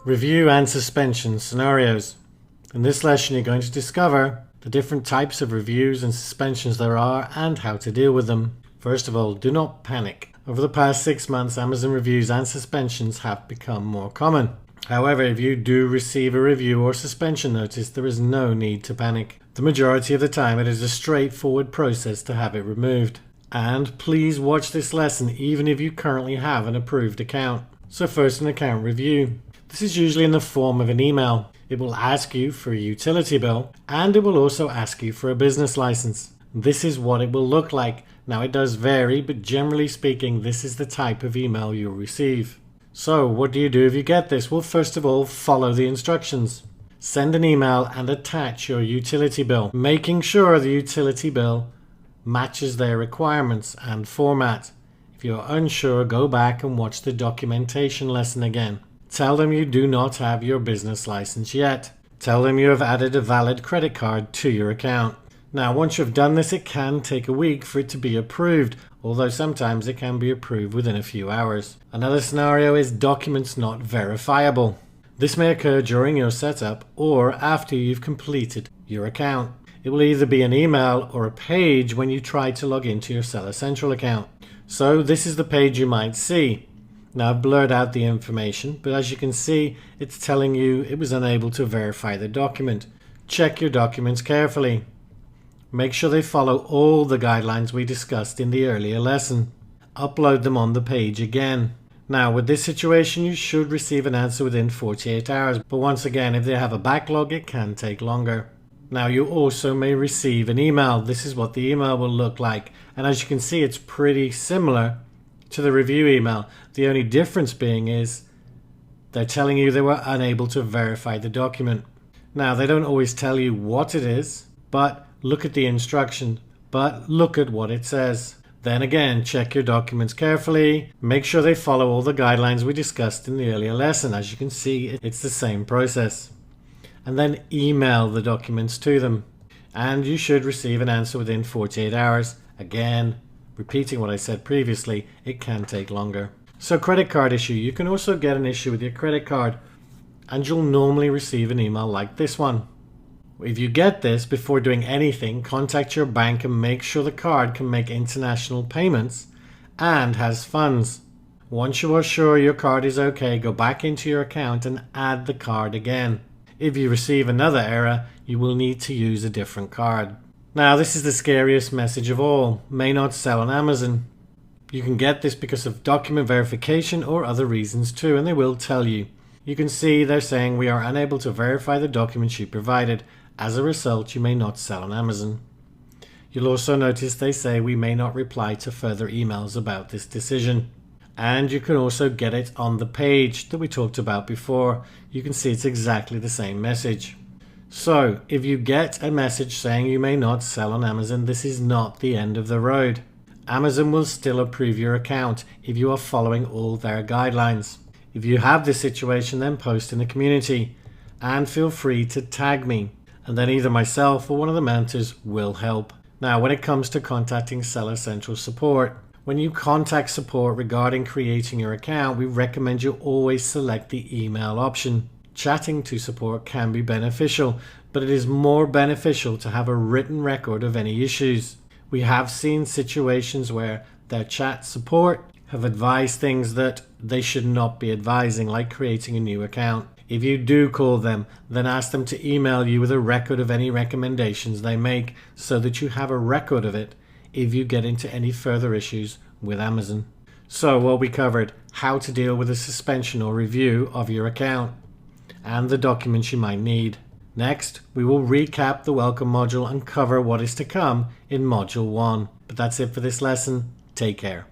Review and suspension scenarios. In this lesson you're going to discover the different types of reviews and suspensions there are and how to deal with them. First of all, do not panic. Over the past 6 months, Amazon reviews and suspensions have become more common. However, if you do receive a review or suspension notice, there is no need to panic. The majority of the time it is a straightforward process to have it removed. And please watch this lesson even if you currently have an approved account. So first, an account review. This is usually in the form of an email. It will ask you for a utility bill and it will also ask you for a business license. This is what it will look like. Now it does vary, but generally speaking, this is the type of email you'll receive. So what do you do if you get this? Well, first of all, follow the instructions. Send an email and attach your utility bill, making sure the utility bill matches their requirements and format. If you're unsure, go back and watch the documentation lesson again. Tell them you do not have your business license yet. Tell them you have added a valid credit card to your account. Now, once you've done this, it can take a week for it to be approved, although sometimes it can be approved within a few hours. Another scenario is documents not verifiable. This may occur during your setup or after you've completed your account. It will either be an email or a page when you try to log into your Seller Central account. So this is the page you might see. Now I've blurred out the information, but as you can see, it's telling you it was unable to verify the document. Check your documents carefully. Make sure they follow all the guidelines we discussed in the earlier lesson. Upload them on the page again. Now with this situation, you should receive an answer within 48 hours, but once again, if they have a backlog, it can take longer. Now you also may receive an email. This is what the email will look like, and as you can see, it's pretty similar to the review email. The only difference being is they're telling you they were unable to verify the document. Now they don't always tell you what it is, but look at the instruction, but look at what it says. Then again, check your documents carefully. Make sure they follow all the guidelines we discussed in the earlier lesson. As you can see, it's the same process. And then email the documents to them. And you should receive an answer within 48 hours. Again, repeating what I said previously, it can take longer. So credit card issue. You can also get an issue with your credit card and you'll normally receive an email like this one. If you get this, before doing anything, contact your bank and make sure the card can make international payments and has funds. Once you are sure your card is okay, go back into your account and add the card again. If you receive another error, you will need to use a different card. Now this is the scariest message of all. May not sell on Amazon. You can get this because of document verification or other reasons too, and they will tell you. You can see they're saying we are unable to verify the documents you provided. As a result, you may not sell on Amazon. You'll also notice they say we may not reply to further emails about this decision. And you can also get it on the page that we talked about before. You can see it's exactly the same message. So if you get a message saying you may not sell on Amazon, this is not the end of the road. Amazon will still approve your account if you are following all their guidelines. If you have this situation, then post in the community and feel free to tag me, and then either myself or one of the mentors will help. Now when it comes to contacting Seller Central support, when you contact support regarding creating your account, we recommend you always select the email option. Chatting to support can be beneficial, but it is more beneficial to have a written record of any issues. We have seen situations where their chat support have advised things that they should not be advising, like creating a new account. If you do call them, then ask them to email you with a record of any recommendations they make so that you have a record of it if you get into any further issues with Amazon. So what we covered, how to deal with a suspension or review of your account and the documents you might need. Next, we will recap the welcome module and cover what is to come in module 1. But that's it for this lesson. Take care.